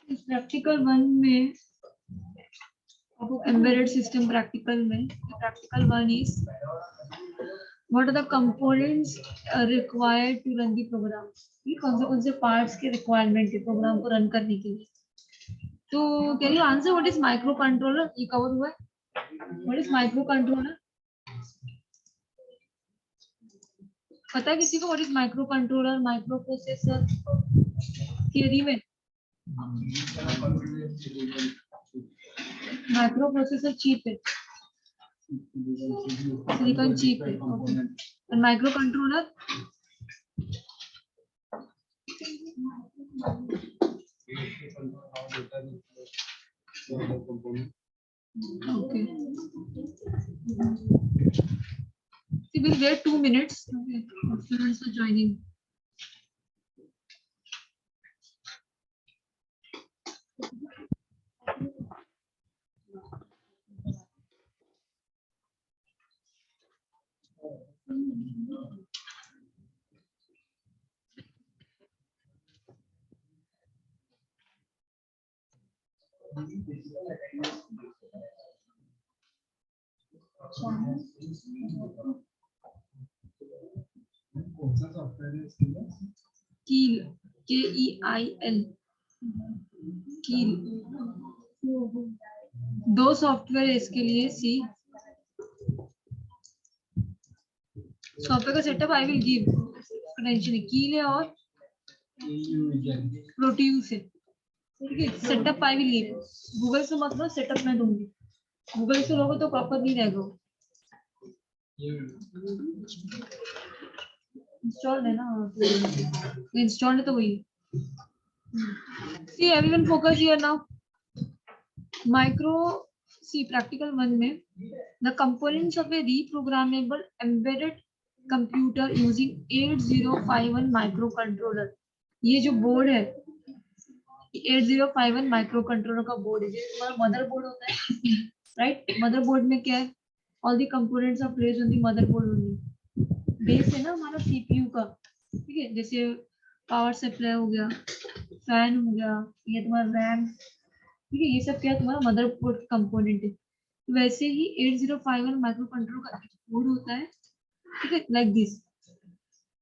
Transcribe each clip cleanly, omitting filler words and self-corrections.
इस प्रैक्टिकल 1 में embedded system practical में practical 1 is what are the components required to run the program. ये कौन से parts के requirement है program को run करने के लिए. तो can you answer what is microcontroller? ये cover हुआ है. What is microcontroller? पता है किसी को what is microcontroller, microprocessor? theory में microprocessor cheap है, silicon cheap है, okay. And microcontroller okay. We will wait 2 minutes. Okay. Students are joining. Keel, K-E-I-L. Keel. दो सॉफ्टवेयर इसके लिए सी सॉफ्टवेयर का setup I will give tension कील है और प्रोट्यूस है, ठीक है. Setup I will give. Google से मतलब सेटअप मैं दूंगी. गूगल से लोगे तो प्रॉपर नहीं रहेगा. इंस्टॉल है ना, इंस्टॉल है तो वही. See everyone focus here now. Micro C practical 1 में the components of a reprogrammable embedded computer using 8051 microcontroller. ये जो बोर्ड है 8051 माइक्रोकंट्रोलर का बोर्ड है. तुम्हारा मदरबोर्ड होता है, राइट. मदरबोर्ड में क्या है, all the components are placed on the motherboard only. Base है ना हमारा सीपीयू का, ठीक है. जैसे पावर सप्लाई हो गया, फैन हो गया, ये तुम्हारा रैम, ठीक है. ये सब क्या है, तुम्हारा मदरबोर्ड कंपोनेंट है. वैसे ही 8051 माइक्रोकंट्रोलर का बोर्ड होता है, ठीक है, लाइक दिस,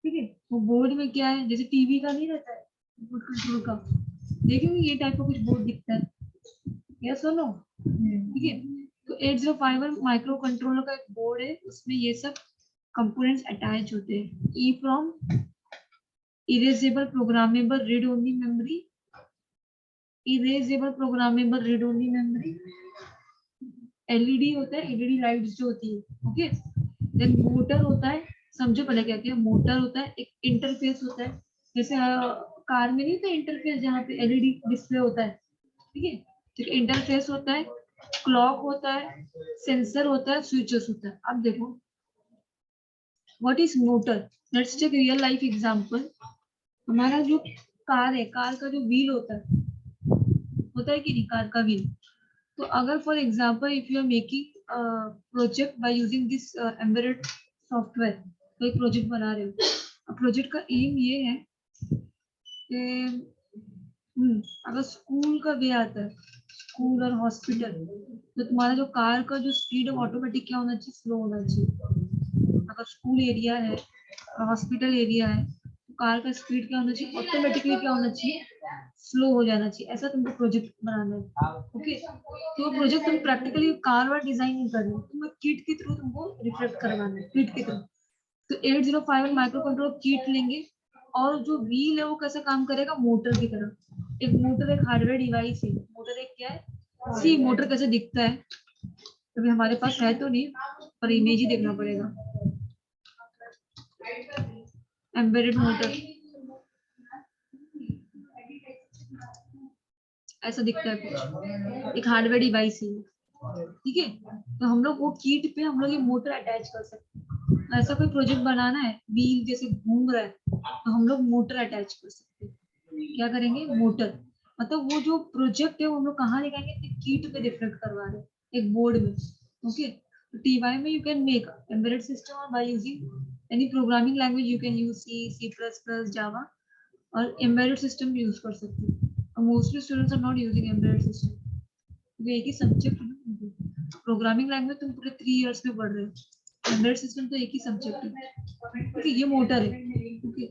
ठीक है. वो बोर्ड में क्या है, जैसे टीवी का नहीं रहता है बोर्ड कंट्रोल का, देखेंगे ये टाइप का कुछ बोर्ड दिखता है, यस और नो, ठीक है. तो 8051 माइक्रो कंट्रोलर का एक बोर्ड है, उसमें ये सब कंपोनेंट्स अटैच होते हैं. EEPROM erasable programmable read only memory, erasable programmable read only memory. LED होता है, एलईडी लाइट्स जो होती है, ओके. देन मोटर होता है, समझो पहले क्या क्या. मोटर होता है, एक इंटरफेस होता है, जैसे कार में नहीं था इंटरफेस जहाँ पे एलईडी डिस्प्ले होता है, ठीक है. तो इंटरफेस होता है, क्लॉक होता है, सेंसर होता है, स्विचेस होता है. अब देखो what is motor. Let's take real life example. हमारा जो कार है, कार का जो व्हील होता है कि नहीं, कार का व्हील. तो अगर for example if you are making project by using this embedded software, तो एक प्रोजेक्ट बना रहे हो. प्रोजेक्ट का एम ये है कि अगर स्कूल का वे आता है, स्कूल और हॉस्पिटल, तो तुम्हारा जो कार का जो स्पीड है ऑटोमेटिक क्या होना चाहिए, स्लो होना चाहिए. अगर स्कूल एरिया है और हॉस्पिटल एरिया है, तो कार का स्पीड क्या होना चाहिए, ऑटोमेटिकली क्या होना चाहिए, स्लो हो जाना चाहिए. ऐसा तुमको प्रोजेक्ट बनाना है, ओके. तो प्रोजेक्ट तुम प्रैक्टिकली कार वार डिजाइन नहीं कर रहे हो, तुम किट के थ्रू तुमको रिफ्लेक्ट करवाना है, किट के थ्रू. तो 8051 माइक्रो कंट्रोलर किट लेंगे, और जो व्हील है वो कैसे काम करेगा, मोटर की तरह. एक मोटर एक हार्डवेयर डिवाइस है. मोटर एक क्या है, सी मोटर कैसे दिखता है, अभी हमारे पास है तो नहीं, पर इमेज ही देखना पड़ेगा. एम्बेडेड मोटर ऐसा दिखता है कुछ, एक हार्डवेयर डिवाइस है, ठीक है. तो हम लोग वो किट पे हम लोग ये मोटर अटैच कर सकते हैं. ऐसा कोई प्रोजेक्ट बनाना है, व्हील जैसे घूम रहा है, तो हम लोग मोटर अटैच कर सकते हैं. क्या करेंगे, मोटर. मतलब वो जो प्रोजेक्ट है वो हम लोग कहाँ दिखाएंगे, किट पे रिफ्लेक्ट करवा रहे हैं, एक बोर्ड में, ओके. तो टीवाई में you can make embedded system और by using any programming language. You can use C, C++, Java, और एम्बेडेड सिस्टम यूज कर सकते हैं. Mostly students are not using embedded system, क्योंकि एक ही सब्जेक्ट है ना, प्रोग्रामिंग लैंग्वेज तुम पूरे 3 इयर्स में पढ़ रहे हो, एम्बेडेड सिस्टम तो एक ही सब्जेक्ट है। ठीक है, ये मोटर है। ओके,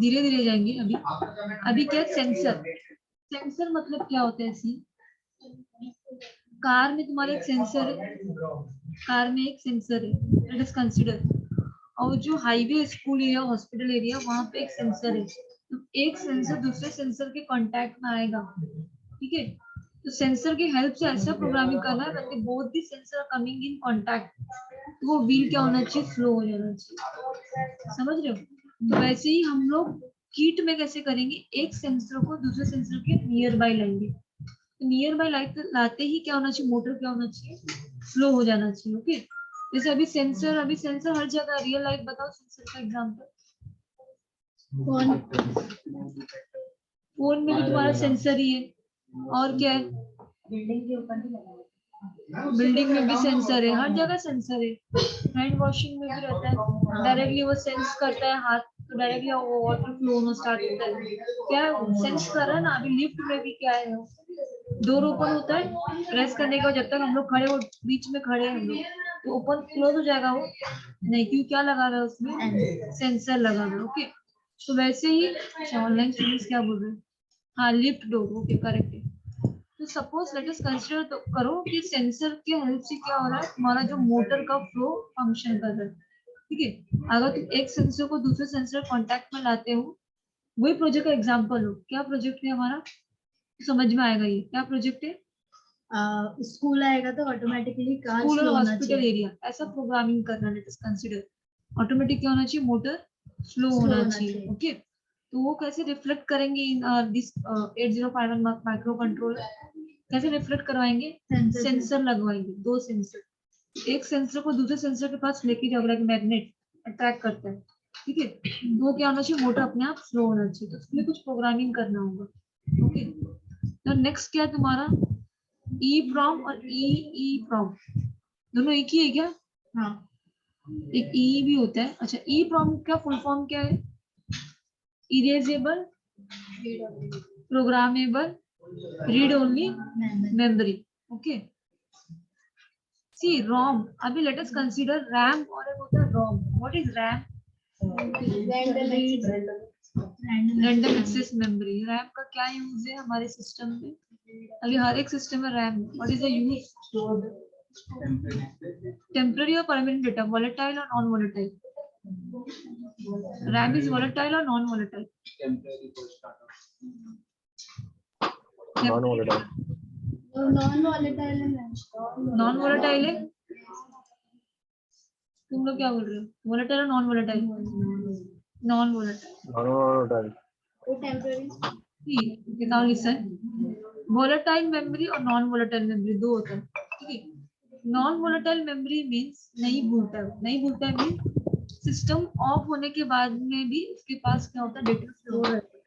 धीरे धीरे जाएंगे। अभी क्या है, सेंसर। सेंसर मतलब क्या होता है, सी कार में तुम्हारा एक सेंसर है, कार में एक सेंसर है, लेट अस कंसीडर। और जो highway, school area, hospital area, वहां पे एक सेंसर है। तो एक सेंसर दूसरे सेंसर के कांटेक्ट में आएगा, ठीक है। तो सेंसर की हेल्प से ऐसा प्रोग्रामिंग करना है ताकि both the sensor coming in contact, तो वो व्हील क्या होना चाहिए, फ्लो हो जाना चाहिए। समझ रहे हो? तो वैसे ही हम लोग कीट में कैसे करेंगे, एक सेंसर को दूसरे सेंसर के नियर बाय लाएंगे। तो नियर बाय लाते ही क्या होना चाहिए, मोटर क्या होना चाहिए, फ्लो हो जाना चाहिए। ओके, जैसे अभी सेंसर हर जगह, रियल लाइफ बताओ सेंसर का एग्जांपल। फोन में भी तुम्हारा सेंसर ही है, और क्या है, बिल्डिंग के ऊपर भी लगा है, बिल्डिंग में भी सेंसर है, हर जगह सेंसर है। हैंड वॉशिंग में भी रहता है, डायरेक्टली वो सेंस करता है हाथ, तो डायरेक्टली वो वाटर फ्लो होना स्टार्ट होता है। क्या है, सेंस कर रहा है ना। अभी लिफ्ट में भी क्या है, डोर ओपन होता है, प्रेस करने के बाद जब तक हम लोग खड़े हो, बीच में खड़े हैं हम लोग, तो ओपन क्लोज हो जाएगा वो नहीं, क्यों, क्या लगा हुआ है उसमें, सेंसर लगा हुआ है। ओके, तो वैसे ही ऑनलाइन स्टूडेंट्स क्या बोल रहे हैं, हाँ लिफ्ट डोर, ओके करेक्ट है। तो सपोज लेट अस कंसीडर तो करो कि सेंसर के हेल्प से क्या हो रहा है, हमारा जो मोटर का फ्लो फंक्शन कर रहा है। ठीक है, अगर तुम एक सेंसर को दूसरे सेंसर कांटेक्ट में लाते हो, वही प्रोजेक्ट का एग्जांपल हो, क्या प्रोजेक्ट है हमारा, समझ में आएगा ये क्या प्रोजेक्ट है। स्कूल आएगा तो ऑटोमेटिकली कार स्कूल और स्लो होना हॉस्पिटल चाहिए। एरिया, ऐसा प्रोग्रामिंग करना, लेट अस कंसीडर ऑटोमेटिक क्या होना चाहिए, मोटर स्लो होना चाहिए। ओके, तो वो कैसे रिफ्लेक्ट करेंगे इन दिस 8051 माइक्रो कंट्रोलर, कैसे रिफ्लेक्ट करवाएंगे, सेंसर लगवाएंगे, 2 सेंसर, एक सेंसर को दूसरे सेंसर के पास लेके जाओगे, मैग्नेट अट्रैक्ट करता है। ठीक है, वो क्या होना चाहिए, मोटर अपने आप स्लो होना चाहिए, तो उसके लिए कुछ प्रोग्रामिंग करना होगा। ओके, तो नेक्स्ट क्या है तुम्हारा, ई प्रॉम और ई प्रॉम, दोनों एक ही है क्या। हाँ, एक ई भी होता है। अच्छा, ई प्रॉम का फुल फॉर्म क्या है, erasable programmable read only memory. Okay, C ROM, अभी लेट अस कंसीडर रैम और एक होता है ROM. What is RAM, random access memory. RAM का क्या यूज है हमारे सिस्टम में, अभी हर एक सिस्टम में RAM, what is the use, temporary और परमानेंट डेटा, वोलेटाइल और non volatile, RAM is volatile और non volatile, non volatile, non volatile है। तुम लोग क्या बोल रहे हो, वोलेटाइल और नॉन वोलेटाइल, नॉन वोलेटाइल। ठीक, नाउ लिसन, वोलेटाइल मेमोरी और नॉन वोलेटाइल मेमोरी दो होता है। ठीक है, नॉन वोलेटाइल मेमोरी मींस नहीं भूलता है, नहीं भूलता है मींस सिस्टम ऑफ होने के बाद में भी उसके पास क्या होता है, डेटा स्टोर रहता है।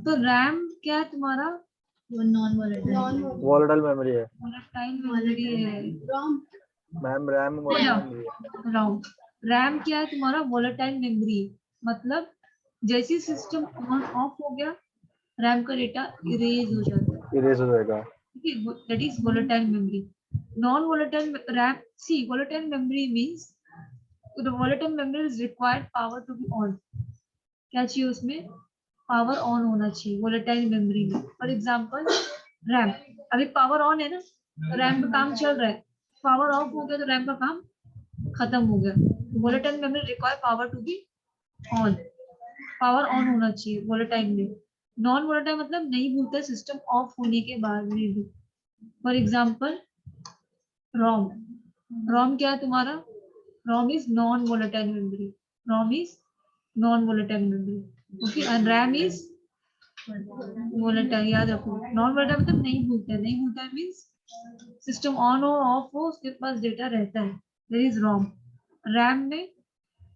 तो रैम क्या है तुम्हारा, नॉन वोलेटाइल, वोलेटाइल मेमोरी है वोलेटाइल मेमोरी है मैम, रैम वोलेटाइल मेमोरी है। राउंड। रैम क्या है तुम्हारा, वोलेटाइल मेमोरी, मतलब जैसे सिस्टम ऑन ऑफ हो गया, रैम का डेटा इरेज हो जाता है। इरेज हो जाएगा। ठीक है, that is volatile memory. Non volatile RAM, see volatile memory means the volatile memory is required power to be on, क्या चाहिए उसमें, पावर ऑन होना चाहिए वोलेटाइल मेमोरी में। फॉर एग्जांपल रैम, अभी पावर ऑन है ना, रैम का काम चल रहा है, पावर ऑफ हो गया तो रैम का काम खत्म हो गया। Volatile memory require power to be on, power on होना चाहिए वोलेटाइल में। नॉन वोलेटाइल मतलब नहीं भूलता सिस्टम ऑफ होने के बाद में भी। फॉर एग्जांपल रोम, रोम क्या है तुम्हारा, ROM is non volatile memory, ROM is non volatile memory. Okay, and RAM is volatile, याद रखो। नॉन वोलेटाइल मतलब नहीं भूलता है, नहीं भूलता है मींस सिस्टम ऑन हो ऑफ हो उसके पास डेटा रहता है, दैट इज रोम। रैम में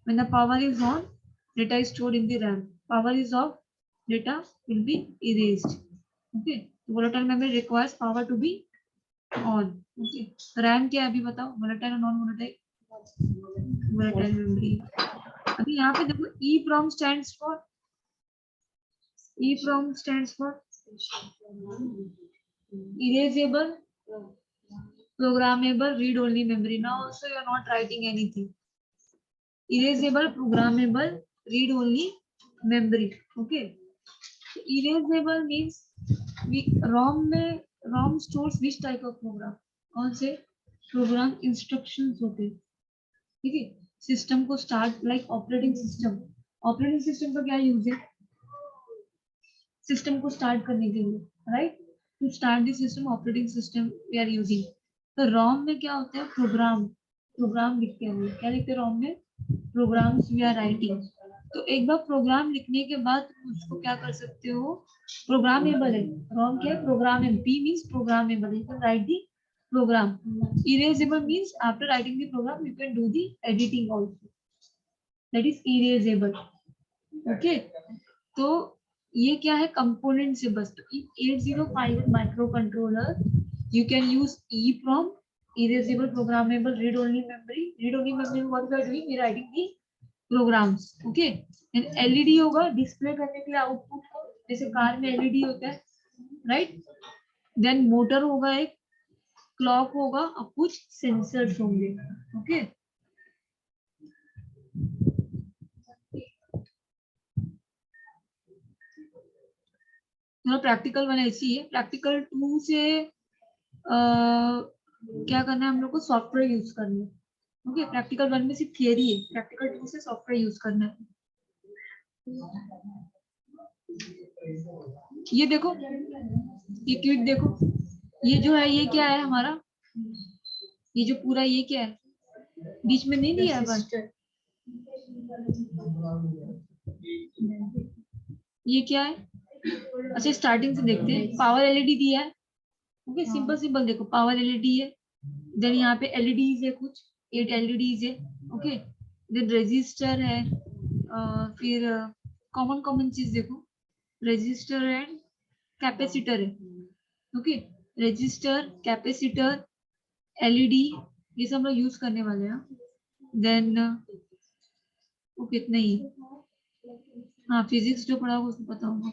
when the power is on, data is stored in the RAM, power is off, data will be erased. Okay, volatile memory requires power to be on. Okay, RAM क्या है अभी बताओ, volatile और non volatile, volatile memory। अभी यहाँ पे देखो EEPROM stands for EEPROM stands for erasable, programmable, read-only memory. Now also you are not writing anything. Erasable, programmable, read-only memory. Okay. Erasable means ROM stores which type of program? कौन से programme instructions होते हैं, ठीक है. System को start like operating system का क्या use है? सिस्टम को स्टार्ट करने के लिए, right. To start the system, operating system we are using. तो रॉम में क्या होता है? प्रोग्राम लिखते हैं. क्या लिखते हैं रॉम में? Programs we are writing. तो एक बार प्रोग्राम लिखने के बाद उसको क्या कर सकते हो? प्रोग्रामेबल है. रॉम क्या है? Programmable. P means programmable. You can write the program. Erasable means after writing the program you can do the editing also. That is erasable. Okay. तो ये क्या है? कंपोनेंट से बस. तो in 8051 microcontroller you can use EEPROM, erasable, programmable, read-only memory. Read-only memory what we are doing? We are writing the programs. Okay. And LED होगा display करने के लिए आउटपुट को, जैसे कार में LED होता है, राइट. देन मोटर होगा, एक क्लॉक होगा और कुछ सेंसर्स होंगे. ओके. प्रैक्टिकल 1 ऐसी है. प्रैक्टिकल 2 से क्या करना है हम लोग को? सॉफ्टवेयर यूज करना है. ओके. प्रैक्टिकल 1 में सिर्फ थियरी है, प्रैक्टिकल 2 से सॉफ्टवेयर यूज करना है. ये देखो, ये क्विक देखो, ये जो है ये क्या है हमारा? ये जो पूरा ये क्या है? बीच में नहीं दिया है बस. ये क्या है? अच्छा स्टार्टिंग से देखते हैं. पावर एलईडी दिया है. ओके. सिंपल देखो, पावर एलईडी है. देन यहाँ पे एलईडीज है, कुछ 8 एलईडीज है. ओके. देन रजिस्टर है. फिर कॉमन चीज देखो, रजिस्टर एंड कैपेसिटर है. ओके. रजिस्टर, कैपेसिटर, एलईडी, ये सब हम लोग यूज करने वाले हैं. देन वो कितने ही, हाँ फिजिक्स जो पढ़ा होगा उसको पता होगा.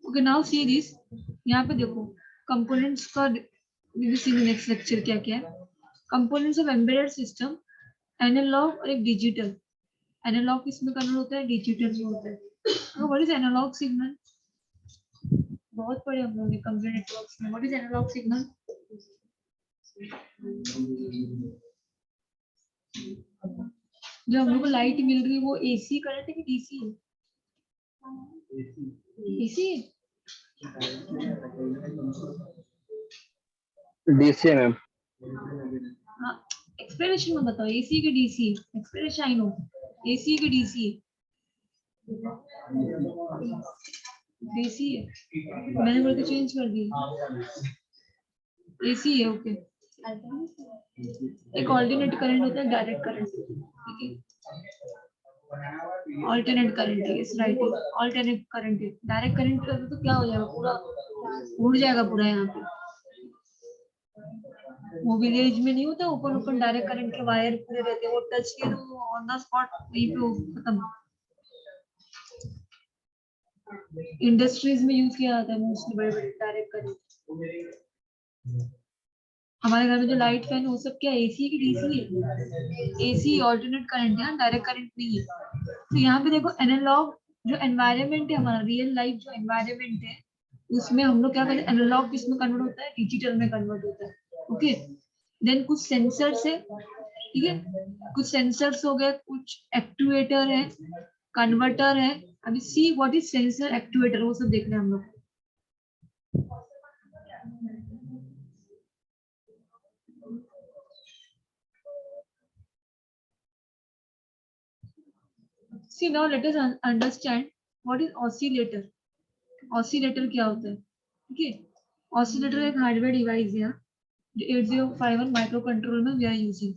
ओके. Now see this. यहाँ पे देखो कंपोनेंट्स का नेक्स्ट लेक्चर क्या क्या है. Components of embedded system, analog और एक डिजिटल. एनालॉग किसमें कन्वर्ट होता है? डिजिटल में होता है. तो व्हाट इज एनालॉग सिग्नल? बहुत पढ़े हम लोगों ने कंप्यूटर नेटवर्क्स में. What is analog signal? जो हम लोग को लाइट मिल रही है वो एसी करंट है कि डीसी है? एसी है. DC ma'am. हाँ एक्सप्लेनेशन में बताओ, एसी के DC? Explanation I know. AC के डीसी? डीसी है. मैंने बोल के चेंज कर दी. एसी है. ओके. एक ऑल्टरनेट करंट होता है, डायरेक्ट करंट. ठीक है. ऑल्टरनेट करंट है. इस राइट. ऑल्टरनेट करंट है. डायरेक्ट करंट तो क्या हो जाएगा? पूरा उड़ जाएगा पूरा. यहाँ पे वो विलेज में नहीं होता, ओपन डायरेक्ट करंट के वायर पूरे रहते हैं. वो टच किए तो ऑन द स्पॉट वहीं पे खत्म. इंडस्ट्रीज में यूज किया जाता है मोस्टली बड़े डायरेक्ट करंट. हमारे घर में जो लाइट फैन वो सब क्या एसी की डीसी है? एसी ऑल्टरनेट करंट है, डायरेक्ट करंट नहीं है. तो यहाँ पे देखो एनालॉग जो एनवायरनमेंट है हमारा, रियल लाइफ जो एनवायरनमेंट है, उसमें हम लोग क्या करते हैं? एनालॉग किसमें कन्वर्ट होता है? डिजिटल में कन्वर्ट होता है. ओके. देन कुछ सेंसर्स है. ठीक है. कुछ सेंसर्स हो गए, कुछ एक्चुएटर है, कन्वर्टर है. अभी see what is sensor, actuator, वो सब देख रहे हैं हम लोग. See now let us understand what is oscillator. Oscillator क्या होता है? ठीक है. Oscillator एक हार्डवेयर डिवाइस है जो 8051 माइक्रोकंट्रोलर में we are using.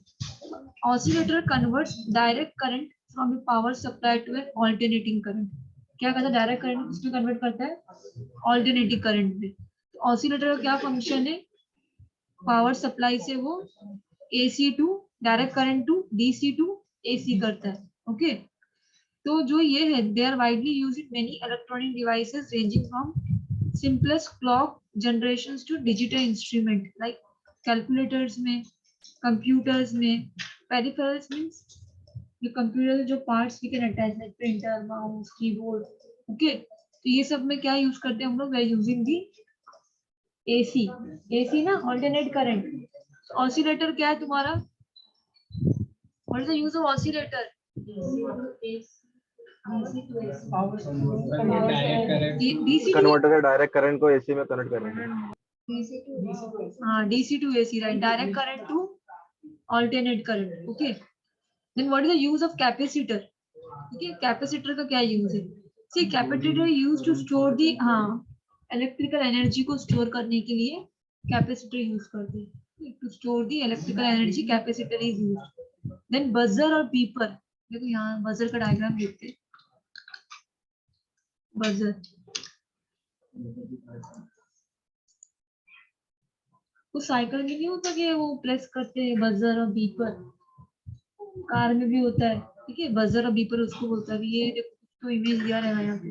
Oscillator converts direct current from a power supply to an alternating current. क्या करता है? डायरेक्ट करंट किसमें कन्वर्ट करता है? ऑल्टरनेटिंग करंट में. ऑसिलेटर का क्या फंक्शन है? पावर सप्लाई से वो AC to direct current to DC to AC करता है. ओके, तो जो ये है, they are widely used in many electronic devices ranging from simplest clock generations to digital instrument like calculators में, कंप्यूटर्स में. पेरिफेरल्स मींस जो कंप्यूटर जो parts we can attach like printer, mouse, keyboard. Okay, तो ये सब में क्या use करते हैं हम लोग? We are using the AC. AC ना ऑल्टरनेट करंट. ऑसिलेटर क्या है तुम्हारा? What is the use of oscillator? DC to converter है, डायरेक्ट करंट को एसी में कनेक्ट करेंगे. हाँ, DC to AC, right. Direct current to alternate current. Okay, then what is the use of capacitor? ठीक है, कैपेसिटर का क्या use है? See, capacitor use to store the, हाँ, इलेक्ट्रिकल एनर्जी को स्टोर करने के लिए कैपेसिटर यूज करते हैं. To store the electrical energy capacitor is used. Then buzzer और बीपर. देखो यहाँ बजर का डायग्राम देखते हैं. बजर वो साइकिल में नहीं होता कि वो प्रेस करते हैं बजर और बीपर. कार में भी होता है. ठीक है, बजर और बीपर उसको बोलता है. ये देखो तो इमेज दिया रहेगा यहाँ पे.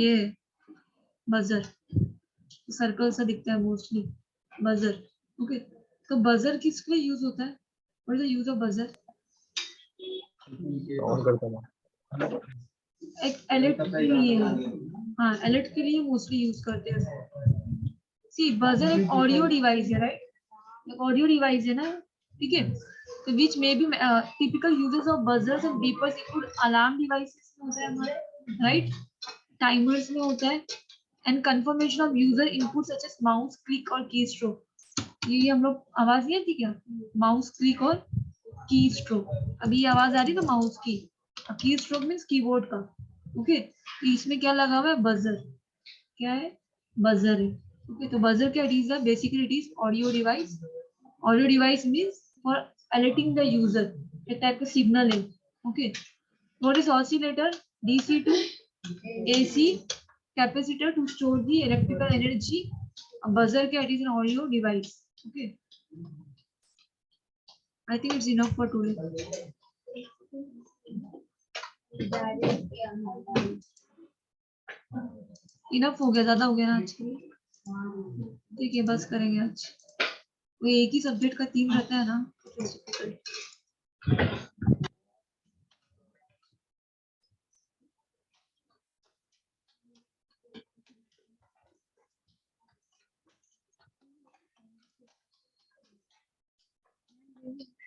ये बजर सर्कल सा दिखता है मोस्टली. बजर. ओके, तो बजर किस लिए यूज होता है? What is the use of buzzer? On करता हूँ. एक अलर्ट के लिए. हाँ, अलर्ट के लिए मोस्टली यूज करते हैं. सी, बजर एक ऑडियो डिवाइस है, राइट? एक ऑडियो डिवाइस है ना. ठीक है, तो which may be typical uses of buzzers and beepers include alarm devices में होता है हमारे, राइट? टाइमर्स में होता है. And confirmation of user input such as mouse click और की स्ट्रोक. ये हम लोग आवाज नहीं आती क्या? माउस क्लिक और की स्ट्रोक. अभी ये आवाज आ रही है ना माउस की. की स्ट्रोक मीन्स कीबोर्ड का. ओके, तो इसमें क्या लगा हुआ है? बजर. क्या है? बजर है. ओके, तो बजर क्या is? Basically it is audio device. Audio device means for alerting the user. एक टाइप का सिग्नल है. Okay, what is oscillator? DC to AC capacitor to store the electrical energy. A buzzer क्या? It is an audio device. Okay, I think it's enough for today. Enough हो गया, ज्यादा हो गया ना आज के लिए. ठीक है, बस करेंगे आज. वो एक ही सब्जेक्ट का 3 रहता है ना.